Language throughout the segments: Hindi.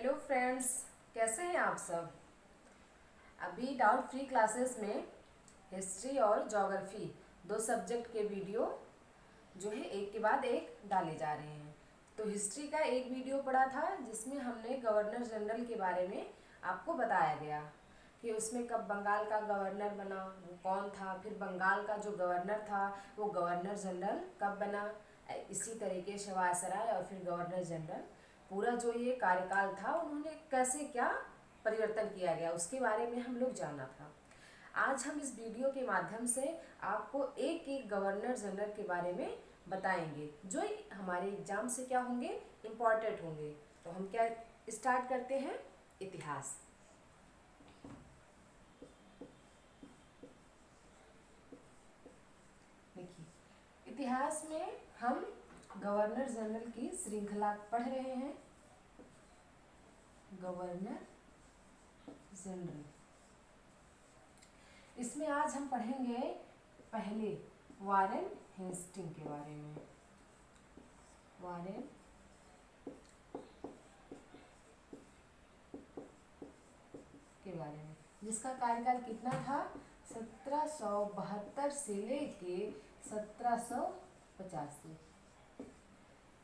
हेलो फ्रेंड्स, कैसे हैं आप सब। अभी डाउट फ्री क्लासेस में हिस्ट्री और ज्योग्राफी दो सब्जेक्ट के वीडियो जो है एक के बाद एक डाले जा रहे हैं। तो हिस्ट्री का एक वीडियो पड़ा था जिसमें हमने गवर्नर जनरल के बारे में आपको बताया गया कि उसमें कब बंगाल का गवर्नर बना, वो कौन था, फिर बंगाल का जो गवर्नर था वो गवर्नर जनरल कब बना। इसी तरीके से वायसराय और फिर गवर्नर जनरल पूरा जो ये कार्यकाल था उन्होंने कैसे क्या परिवर्तन किया गया उसके बारे में हम लोग जाना था। आज हम इस वीडियो के माध्यम से आपको एक एक गवर्नर जनरल के बारे में बताएंगे जो हमारे एग्जाम से क्या होंगे, इम्पॉर्टेंट होंगे। तो हम क्या स्टार्ट करते हैं, इतिहास। देखिए, इतिहास में हम गवर्नर जनरल की श्रृंखला पढ़ रहे हैं। गवर्नर जनरल, इसमें आज हम पढ़ेंगे पहले वारेन हेस्टिंग के बारे में। वारेन के बारे में, जिसका कार्यकाल कितना था, 1772 से लेके 1785।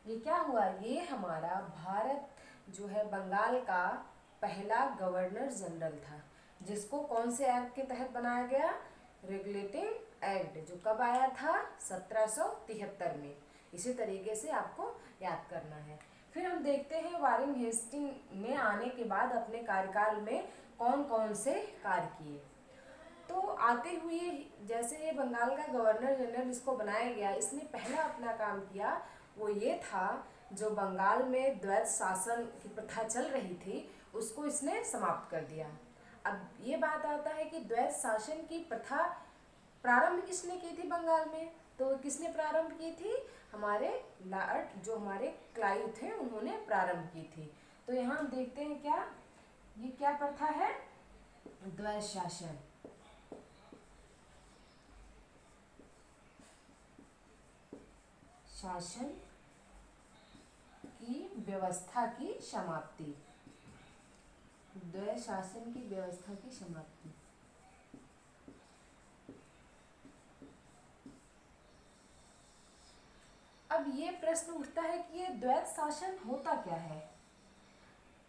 ये क्या हुआ, ये हमारा भारत जो है बंगाल का पहला गवर्नर जनरल था, जिसको कौन से एक्ट के तहत बनाया गया, रेगुलेटिंग एक्ट, जो कब आया था, 1773 में। इसी तरीके से आपको याद करना है। फिर हम देखते हैं वारेन हेस्टिंग में आने के बाद अपने कार्यकाल में कौन कौन से कार्य किए। तो आते हुए जैसे ये बंगाल का गवर्नर जनरल इसको बनाया गया, इसने पहला अपना काम किया वो ये था, जो बंगाल में द्वैत शासन की प्रथा चल रही थी उसको इसने समाप्त कर दिया। अब ये बात आता है कि द्वैत शासन की प्रथा प्रारंभ किसने की थी बंगाल में, तो किसने प्रारंभ की थी, हमारे लॉर्ड जो हमारे क्लाइव थे उन्होंने प्रारंभ की थी। तो यहाँ हम देखते हैं क्या, ये क्या प्रथा है, द्वैत शासन। शासन की व्यवस्था की समाप्ति, द्वैत शासन की व्यवस्था की समाप्ति। अब ये प्रश्न उठता है कि ये द्वैत शासन होता क्या है।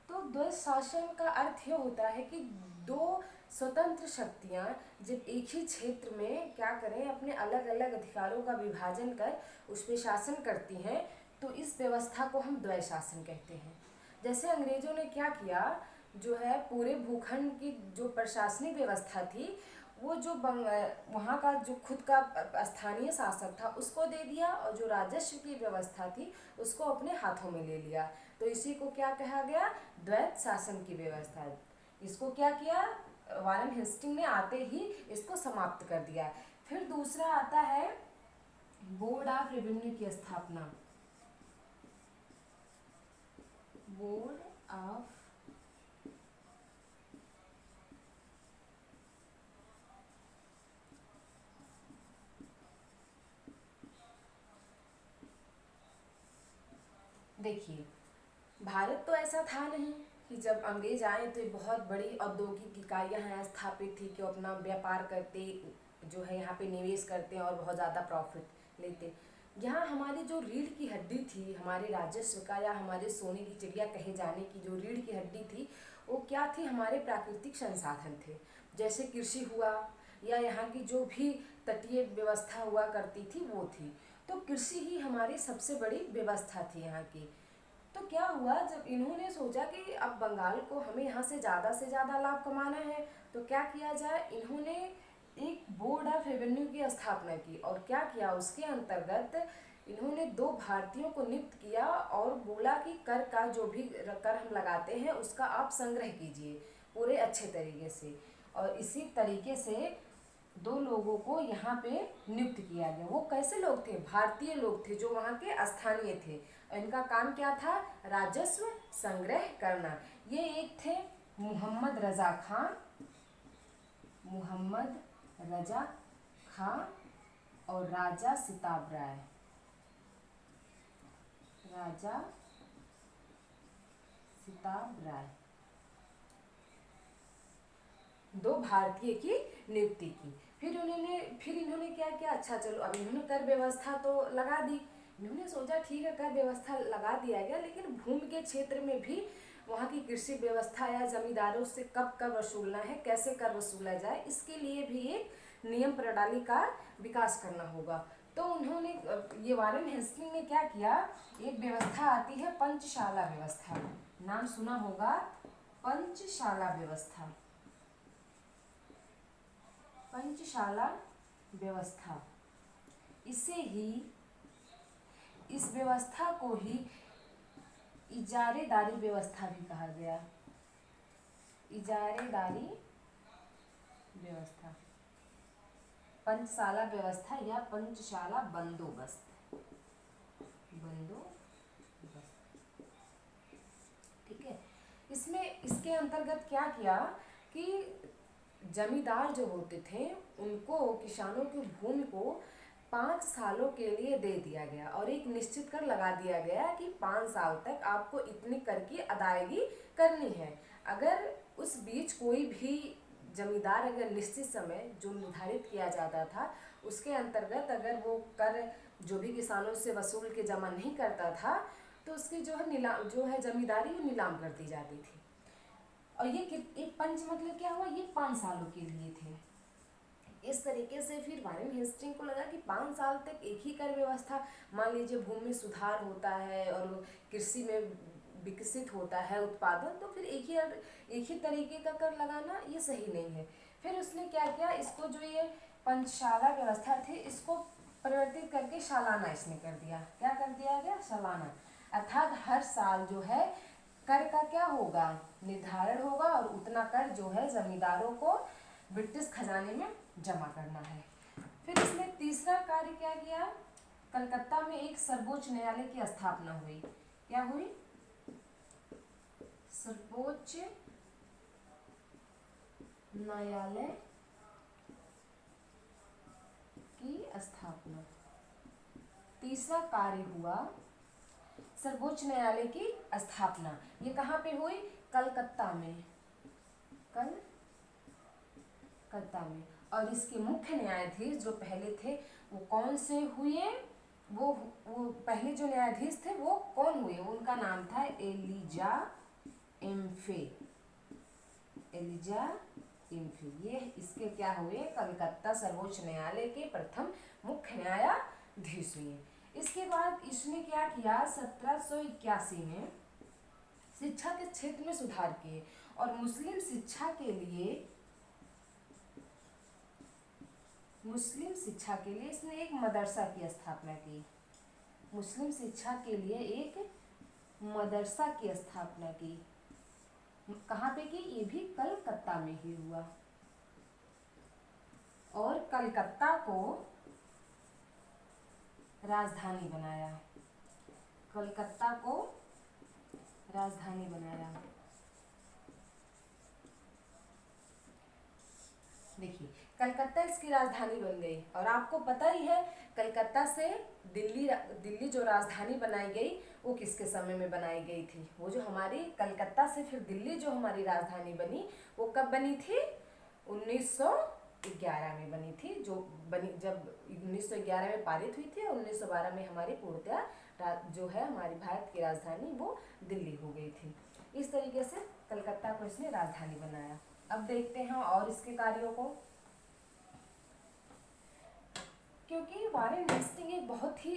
तो द्वैत शासन का अर्थ ये होता है कि दो स्वतंत्र शक्तियां जब एक ही क्षेत्र में क्या करें, अपने अलग अलग अधिकारों का विभाजन कर उस पर शासन करती हैं, तो इस व्यवस्था को हम द्वैत शासन कहते हैं। जैसे अंग्रेजों ने क्या किया, जो है पूरे भूखंड की जो प्रशासनिक व्यवस्था थी वो जो वहाँ का जो खुद का स्थानीय शासक था उसको दे दिया, और जो राजस्व की व्यवस्था थी उसको अपने हाथों में ले लिया। तो इसी को क्या कहा गया, द्वैत शासन की व्यवस्था। इसको क्या किया, वारेन हेस्टिंग ने आते ही इसको समाप्त कर दिया। फिर दूसरा आता है बोर्ड ऑफ रेवेन्यू की स्थापना। बोर्ड ऑफ देखिए, भारत तो ऐसा था नहीं कि जब अंग्रेज आए तो बहुत बड़ी औद्योगिक इकाइयाँ हैं स्थापित थी कि वो अपना व्यापार करते जो है यहाँ पे निवेश करते हैं और बहुत ज़्यादा प्रॉफिट लेते। यहाँ हमारी जो रीढ़ की हड्डी थी हमारे राजस्व का, या हमारे सोने की चिड़िया कहे जाने की जो रीढ़ की हड्डी थी वो क्या थी, हमारे प्राकृतिक संसाधन थे। जैसे कृषि हुआ या यहाँ की जो भी तटीय व्यवस्था हुआ करती थी वो थी। तो कृषि ही हमारी सबसे बड़ी व्यवस्था थी यहाँ की। तो क्या हुआ, जब इन्होंने सोचा कि अब बंगाल को हमें यहाँ से ज़्यादा लाभ कमाना है तो क्या किया जाए, इन्होंने एक बोर्ड ऑफ रेवेन्यू की स्थापना की। और क्या किया, उसके अंतर्गत इन्होंने दो भारतीयों को नियुक्त किया और बोला कि कर का जो भी कर हम लगाते हैं उसका आप संग्रह कीजिए पूरे अच्छे तरीके से। और इसी तरीके से दो लोगों को यहाँ पे नियुक्त किया गया। वो कैसे लोग थे, भारतीय लोग थे जो वहाँ के स्थानीय थे। इनका काम क्या था, राजस्व संग्रह करना। ये एक थे मोहम्मद रजा खान, मोहम्मद रजा खान और राजा सिताब राय। राजा सिताब राय, 2 भारतीय की नियुक्ति की। फिर इन्होंने क्या किया, अच्छा चलो अब इन्होंने कर व्यवस्था तो लगा दी। इन्होंने सोचा ठीक है कर व्यवस्था लगा दिया गया, लेकिन भूमि के क्षेत्र में भी वहाँ की कृषि व्यवस्था या जमींदारों से कब कर वसूलना है, कैसे कर वसूला जाए, इसके लिए भी एक नियम प्रणाली का विकास करना होगा। तो उन्होंने ये वारेन हेस्टिंग ने क्या किया, एक व्यवस्था आती है पंचशाला व्यवस्था, नाम सुना होगा, पंचशाला व्यवस्था, पंचशाला व्यवस्था। इस व्यवस्था को ही इजारेदारी व्यवस्था भी कहा गया, इजारेदारी व्यवस्था, पंचशाला व्यवस्था या पंचशाला बंदोबस्त, ठीक है। इसके अंतर्गत क्या किया कि जमींदार जो होते थे उनको, किसानों की भूमि को 5 सालों के लिए दे दिया गया और एक निश्चित कर लगा दिया गया कि 5 साल तक आपको इतनी कर की अदायगी करनी है। अगर उस बीच कोई भी जमींदार अगर निश्चित समय जो निर्धारित किया जाता था उसके अंतर्गत अगर वो कर जो भी किसानों से वसूल के जमा नहीं करता था तो उसकी जो है जमींदारी वो नीलाम कर दी जाती थी। और ये एक पंच मतलब क्या हुआ, ये 5 सालों के लिए थे। इस तरीके से फिर वारेन हेस्टिंग को लगा कि 5 साल तक एक ही कर व्यवस्था, मान लीजिए भूमि में सुधार होता है और कृषि में विकसित होता है उत्पादन, तो फिर एक ही तरीके का कर लगाना ये सही नहीं है। फिर उसने क्या किया, इसको जो ये पंचशाला व्यवस्था थी इसको परिवर्तित करके सालाना इसने कर दिया। क्या कर दिया गया, सालाना, अर्थात हर साल जो है कर का क्या होगा, निर्धारण होगा और उतना कर जो है जमींदारों को ब्रिटिश खजाने में जमा करना है। फिर इसने तीसरा कार्य क्या किया, कलकत्ता में एक सर्वोच्च न्यायालय की स्थापना हुई। क्या हुई, सर्वोच्च न्यायालय की स्थापना। तीसरा कार्य हुआ सर्वोच्च न्यायालय की स्थापना। ये कहाँ पे हुई, कलकत्ता में, कलकत्ता में। और इसके मुख्य न्यायाधीश जो पहले थे वो कौन से हुए, वो पहले जो न्यायाधीश थे वो कौन हुए, उनका नाम था एलिजा एम्फे, एलिजा एम्फे। ये इसके क्या हुए, कलकत्ता सर्वोच्च न्यायालय के प्रथम मुख्य न्यायाधीश हुए। इसके बाद इसने क्या किया, 1781 में शिक्षा के क्षेत्र में सुधार किए और मुस्लिम शिक्षा के लिए इसने एक मदरसा की स्थापना की। मुस्लिम शिक्षा के लिए एक मदरसा की स्थापना की। कहाँ पे की, ये भी कलकत्ता में ही हुआ। और कलकत्ता को राजधानी बनाया, कलकत्ता को राजधानी बनाया। देखिए कलकत्ता इसकी राजधानी बन गई और आपको पता ही है कलकत्ता से दिल्ली जो राजधानी बनाई गई वो किसके समय में बनाई गई थी, वो जो हमारी कलकत्ता से फिर दिल्ली जो हमारी राजधानी बनी वो कब बनी थी, 1911 में बनी थी। जब 1911 में पारित हुई थी और 1912 में हमारी पूर्णतः जो है हमारी भारत की राजधानी वो दिल्ली हो गई थी। इस तरीके से कलकत्ता को इसने राजधानी बनाया। अब देखते हैं और इसके कार्यों को, क्योंकि वारेन हेस्टिंग एक बहुत ही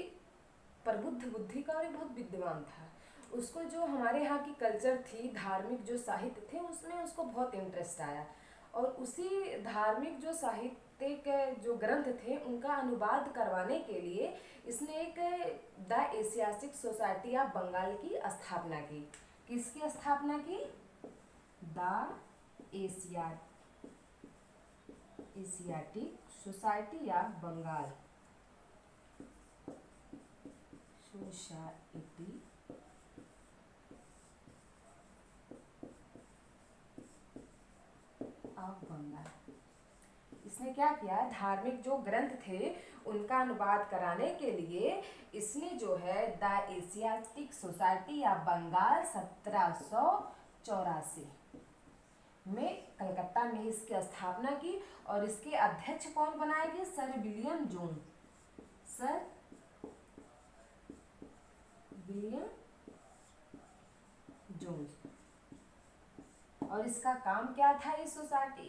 प्रबुद्ध बुद्धि का और एक बहुत विद्वान था। उसको जो हमारे यहाँ की कल्चर थी, धार्मिक जो साहित्य थे उसमें उसको बहुत इंटरेस्ट आया और उसी धार्मिक जो साहित्यिक जो ग्रंथ थे उनका अनुवाद करवाने के लिए इसने एक the Asiatic society of Bengal की स्थापना की। किसकी स्थापना की, the Asiatic society of Bengal, society of Bengal. इसने क्या किया, धार्मिक जो ग्रंथ थे उनका अनुवाद कराने के लिए इसने जो है द एशियाटिक सोसाइटी या बंगाल 1784 में कलकत्ता में इसकी स्थापना की। और इसके अध्यक्ष कौन बनाए गए, sir William Jones, sir William Jones. और इसका काम क्या था, इस सोसाइटी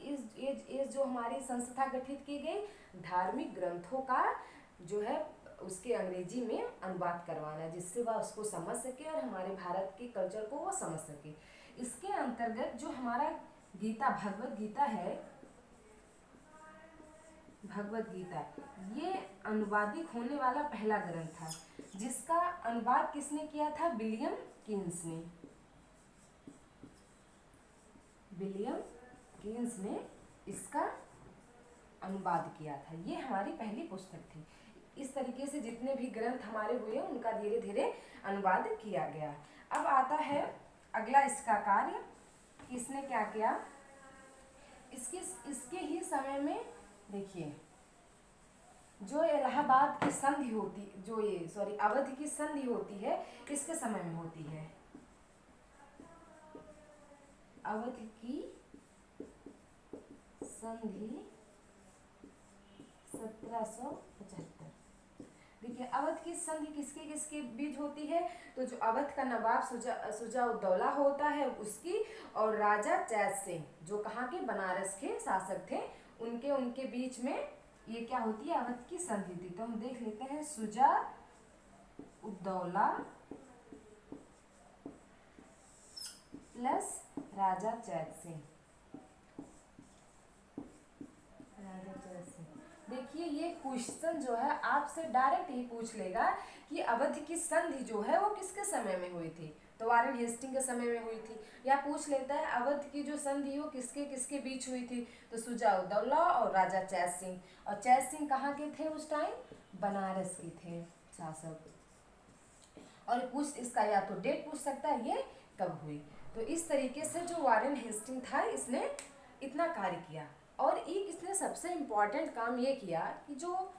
इस जो हमारी संस्था गठित की गई, धार्मिक ग्रंथों का जो है उसके अंग्रेजी में अनुवाद करवाना, जिससे वह उसको समझ सके और हमारे भारत के कल्चर को वो समझ सके। इसके अंतर्गत जो हमारा गीता, भगवत गीता है, भगवत गीता ये अनुवादित होने वाला पहला ग्रंथ था, जिसका अनुवाद किसने किया था, विलियम कीन्स ने। विलियम कीन्स ने इसका अनुवाद किया था। ये हमारी पहली पुस्तक थी। इस तरीके से जितने भी ग्रंथ हमारे हुए उनका धीरे धीरे अनुवाद किया गया। अब आता है अगला इसका कार्य, इसने क्या किया, इसके ही समय में देखिए जो इलाहाबाद की संधि होती, जो ये अवध की संधि होती है, किसके समय में होती है, अवध की संधि 1775। देखिए अवध की संधि किसके किसके बीच होती है, तो जो अवध का नवाब शुजा-उद-दौला होता है उसकी, और राजा जैद सिंह जो कहाँ के, बनारस के शासक थे, उनके बीच में ये क्या होती है, अवध की संधि थी। तो हम देख लेते हैं, शुजा-उद-दौला प्लस राजा जैद सिंह, देखिए ये क्वेश्चन जो है आपसे डायरेक्ट ही पूछ लेगा कि अवध की संधि जो है वो किसके समय में हुई थी, तो वारेन हेस्टिंग के समय में हुई थी। या पूछ लेता है अवध की जो संधि वो किसके किसके बीच हुई थी, तो शुजा-उद-दौला और राजा जैद सिंह। और जैद सिंह कहाँ के थे उस टाइम, बनारस के थे शासक। और पूछ इसका या तो डेट पूछ सकता है ये कब हुई। तो इस तरीके से जो वारेन हेस्टिंग था इसने इतना कार्य किया। और एक इसने सबसे इम्पॉर्टेंट काम ये किया कि जो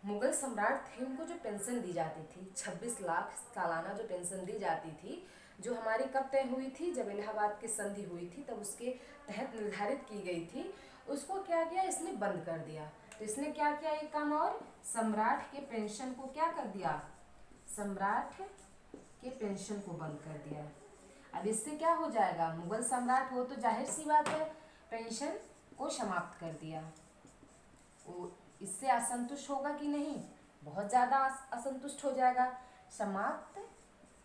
मुगल सम्राट थे उनको जो पेंशन दी जाती थी, 26 लाख सालाना जो पेंशन दी जाती थी, जो हमारी कब तय हुई थी, जब इलाहाबाद की संधि हुई थी तब उसके तहत निर्धारित की गई थी, उसको क्या किया इसने, बंद कर दिया। तो इसने क्या किया एक काम और, सम्राट के पेंशन को क्या कर दिया, सम्राट के पेंशन को बंद कर दिया। अब इससे क्या हो जाएगा, मुगल सम्राट हो तो जाहिर सी बात है पेंशन को समाप्त कर दिया, वो इससे असंतुष्ट होगा कि नहीं, बहुत ज़्यादा असंतुष्ट हो जाएगा, समाप्त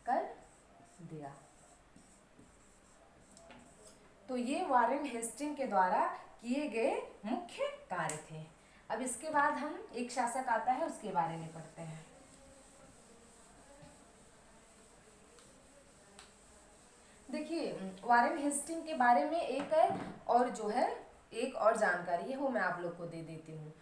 कर दिया। तो ये वारेन हेस्टिंग के द्वारा किए गए मुख्य कार्य थे। अब इसके बाद हम एक शासक आता है उसके बारे में पढ़ते हैं। देखिए वारेन हेस्टिंग के बारे में एक और जो है एक और जानकारी है वो मैं आप लोग को दे देती हूँ।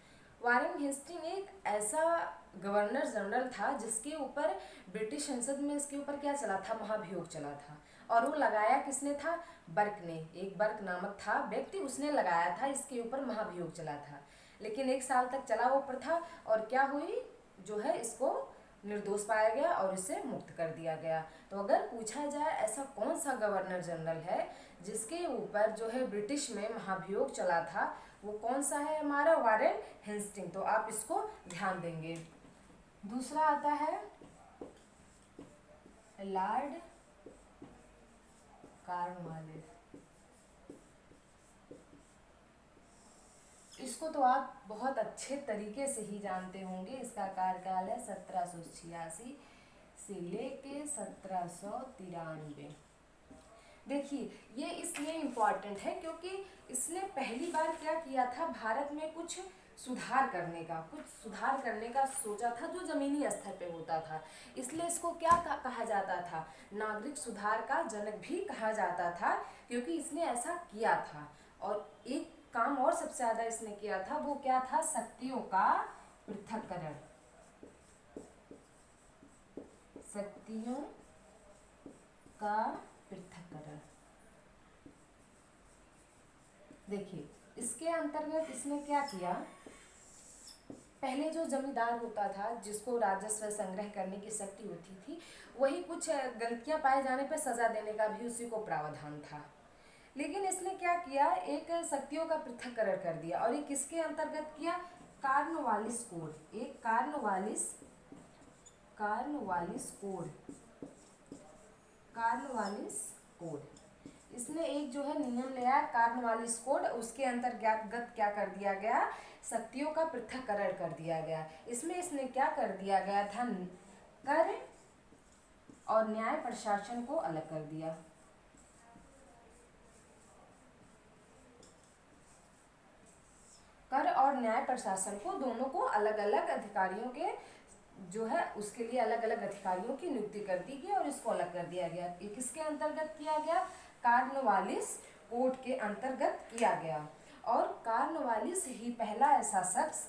वारेन हेस्टिंग एक ऐसा गवर्नर जनरल था जिसके ऊपर ब्रिटिश संसद में इसके ऊपर क्या चला था, महाभियोग चला था। और वो लगाया किसने था, बर्क ने, एक बर्क नामक था व्यक्ति, उसने लगाया था, इसके ऊपर महाभियोग चला था। लेकिन 1 साल तक चला वो प्रथा और क्या हुई, जो है इसको निर्दोष पाया गया और इसे मुक्त कर दिया गया। तो अगर पूछा जाए ऐसा कौन सा गवर्नर जनरल है जिसके ऊपर जो है ब्रिटिश में महाभियोग चला था, वो कौन सा है, हमारा वारेन हेस्टिंग। तो आप इसको ध्यान देंगे। दूसरा आता है लॉर्ड कॉर्नवालिस। इसको तो आप बहुत अच्छे तरीके से ही जानते होंगे। इसका कार्यकाल है 1786 से लेके 1793। देखिए ये इसलिए इम्पॉर्टेंट है क्योंकि इसने पहली बार क्या किया था, भारत में कुछ सुधार करने का सोचा था जो ज़मीनी स्तर पे होता था। इसलिए इसको क्या कहा जाता था, नागरिक सुधार का जनक भी कहा जाता था, क्योंकि इसने ऐसा किया था। और एक काम और सबसे ज़्यादा इसने किया था, वो क्या था, शक्तियों का पृथक्करण। शक्तियों का पृथक्करण। देखिए, इसके अंतर्गत इसने क्या किया, पहले जो जमींदार होता था जिसको राजस्व संग्रह करने की शक्ति होती थी, वही कुछ गलतियां पाए जाने पर सजा देने का भी उसी को प्रावधान था। लेकिन इसने क्या किया, एक शक्तियों का पृथक्करण कर दिया। और ये किसके अंतर्गत किया, कार्नवालिस कोड। एक Cornwallis Cornwallis code Cornwallis code इसने एक जो है नियम लिया कार्नवालिस कोड। उसके अंतर्गत क्या कर दिया गया, शक्तियों का पृथक्करण कर दिया गया। इसमें इसने क्या कर दिया गया था, कर और न्याय प्रशासन को अलग कर दिया। कर और न्याय प्रशासन को दोनों को अलग अलग अधिकारियों के जो है उसके लिए अलग अलग अधिकारियों की नियुक्ति कर दी गई और इसको अलग कर दिया गया। ये किसके अंतर्गत किया गया, कार्नवालिस कोड के अंतर्गत किया गया। और कार्नवालिस ही पहला ऐसा शख्स,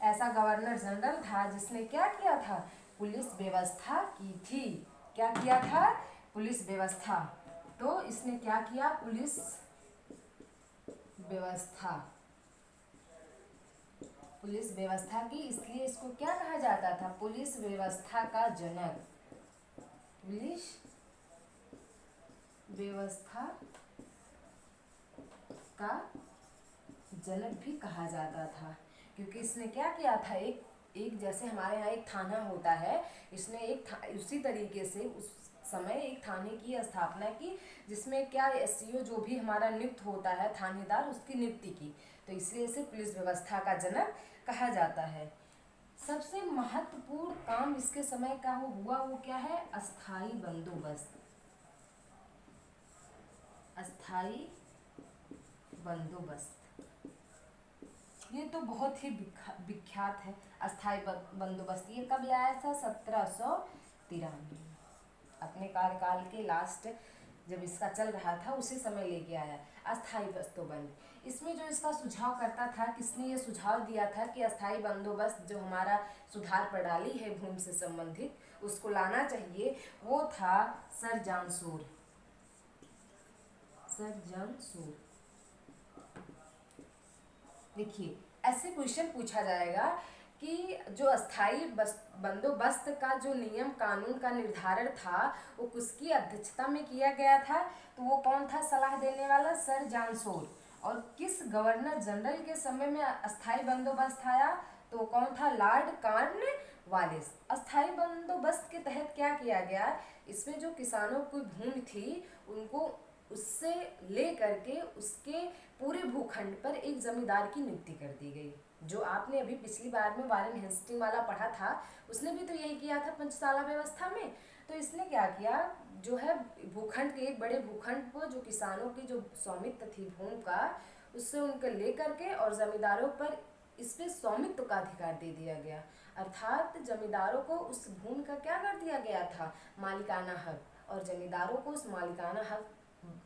ऐसा गवर्नर जनरल था जिसने क्या किया था, पुलिस व्यवस्था की थी। क्या किया था, पुलिस व्यवस्था। तो इसने क्या किया, पुलिस व्यवस्था की, इसलिए इसको क्या कहा जाता था, पुलिस व्यवस्था का जनक। पुलिस व्यवस्था का जनक भी कहा जाता था, क्योंकि इसने क्या किया था, एक जैसे हमारे यहाँ एक थाना होता है, इसने उसी तरीके से उस समय एक थाने की स्थापना की, जिसमें क्या एसईओ जो भी हमारा नियुक्त होता है थानेदार, उसकी नियुक्ति की। तो इसलिए इसे पुलिस व्यवस्था का जनक कहा जाता है। सबसे महत्वपूर्ण काम इसके समय का हुआ वो क्या है, अस्थाई बंदोबस्त। अस्थाई बंदोबस्त ये तो बहुत ही विख्यात है। अस्थाई बंदोबस्त ये कब लाया था, 1793 अपने कार्यकाल के लास्ट जब इसका चल रहा था उसी समय लेके आया अस्थाई बंदोबस्त। इसमें जो इसका सुझाव करता था, किसने ये सुझाव दिया था कि अस्थाई बंदोबस्त जो हमारा सुधार प्रणाली है भूमि से संबंधित उसको लाना चाहिए, वो था सर जॉन शोर। देखिए, ऐसे क्वेश्चन पूछा जाएगा कि जो अस्थाई बंदोबस्त का जो नियम कानून का निर्धारण था वो किसकी अध्यक्षता में किया गया था, तो वो कौन था सलाह देने वाला, सर जॉन शोर। और किस गवर्नर जनरल के समय में अस्थाई बंदोबस्त आया, तो कौन था, लॉर्ड कॉर्नवालिस। अस्थाई बंदोबस्त के तहत क्या किया गया, इसमें जो किसानों की भूमि थी उनको उससे ले करके उसके पूरे भूखंड पर एक जमींदार की नियुक्ति कर दी गई। जो आपने अभी पिछली बार में वारेन हेस्टिंग वाला पढ़ा था, उसने भी तो यही किया था पंचशाला व्यवस्था में। तो इसने क्या किया, जो है भूखंड के एक बड़े भूखंड को जो किसानों की जो स्वामित्व थी भूमि का, उससे उनके लेकर के और जमींदारों पर इस पे स्वामित्व का अधिकार दे दिया गया। अर्थात जमींदारों को उस भूमि का क्या कर दिया गया था, मालिकाना हक। और जमींदारों को उस मालिकाना हक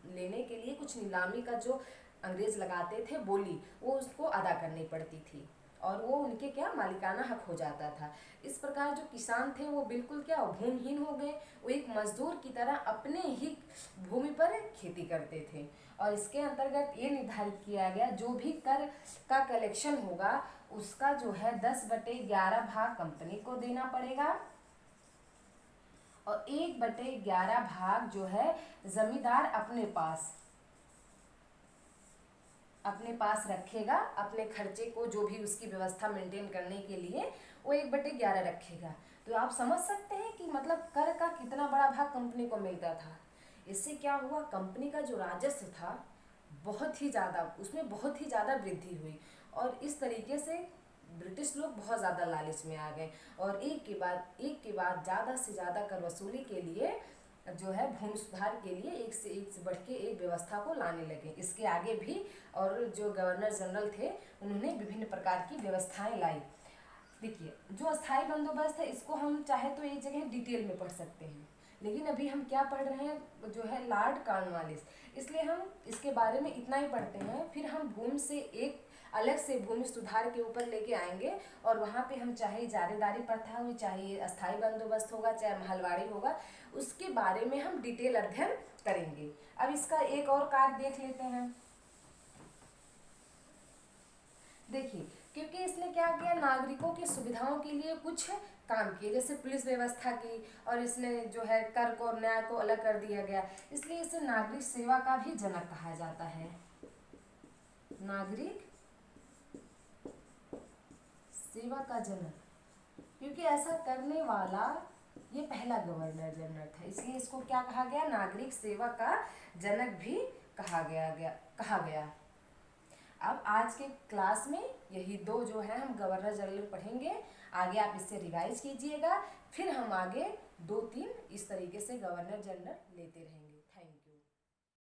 लेने के लिए कुछ नीलामी का जो अंग्रेज लगाते थे बोली, वो उसको अदा करनी पड़ती थी और वो उनके क्या मालिकाना हक हो जाता था। इस प्रकार जो किसान थे वो बिल्कुल क्या भूमिहीन हो गए, वो एक मजदूर की तरह अपने ही भूमि पर खेती करते थे। और इसके अंतर्गत ये निर्धारित किया गया जो भी कर का कलेक्शन होगा उसका जो है 10/11 भाग कंपनी को देना पड़ेगा और 1/11 भाग जो है जमींदार अपने पास रखेगा, अपने खर्चे को जो भी उसकी व्यवस्था मेंटेन करने के लिए वो 1/11 रखेगा। तो आप समझ सकते हैं कि मतलब कर का कितना बड़ा भाग कंपनी को मिलता था। इससे क्या हुआ, कंपनी का जो राजस्व था बहुत ही ज़्यादा, उसमें बहुत ही ज़्यादा वृद्धि हुई और इस तरीके से ब्रिटिश लोग बहुत ज़्यादा लालच में आ गए और एक के बाद ज़्यादा से ज़्यादा कर वसूली के लिए जो है भूमि सुधार के लिए एक से बढ़ के एक व्यवस्था को लाने लगे। इसके आगे भी और जो गवर्नर जनरल थे उन्होंने विभिन्न प्रकार की व्यवस्थाएं लाई। देखिए, जो अस्थाई बंदोबस्त है इसको हम चाहे तो एक जगह डिटेल में पढ़ सकते हैं, लेकिन अभी हम क्या पढ़ रहे हैं जो है लॉर्ड कॉर्नवालिस, इसलिए हम इसके बारे में इतना ही पढ़ते हैं। फिर हम भूमि से एक अलग से भूमि सुधार के ऊपर लेके आएंगे और वहाँ पे हम चाहे जागीरदारी प्रथा हुई, चाहे अस्थाई बंदोबस्त होगा, चाहे महलवाड़ी होगा, उसके बारे में हम डिटेल अध्ययन करेंगे। अब इसका एक और कार्य देख लेते हैं। देखिए, क्योंकि इसने क्या किया, नागरिकों की सुविधाओं के लिए कुछ काम किए, जैसे पुलिस व्यवस्था की, और इसने जो है कर को और न्याय को अलग कर दिया गया, इसलिए इसे नागरिक सेवा का भी जनक कहा जाता है। नागरिक सेवा का जनक, क्योंकि ऐसा करने वाला ये पहला गवर्नर जनरल था, इसलिए इसको क्या कहा गया, नागरिक सेवा का जनक भी कहा गया। अब आज के क्लास में यही दो जो है हम गवर्नर जनरल पढ़ेंगे, आगे आप इससे रिवाइज कीजिएगा, फिर हम आगे 2-3 इस तरीके से गवर्नर जनरल लेते रहेंगे।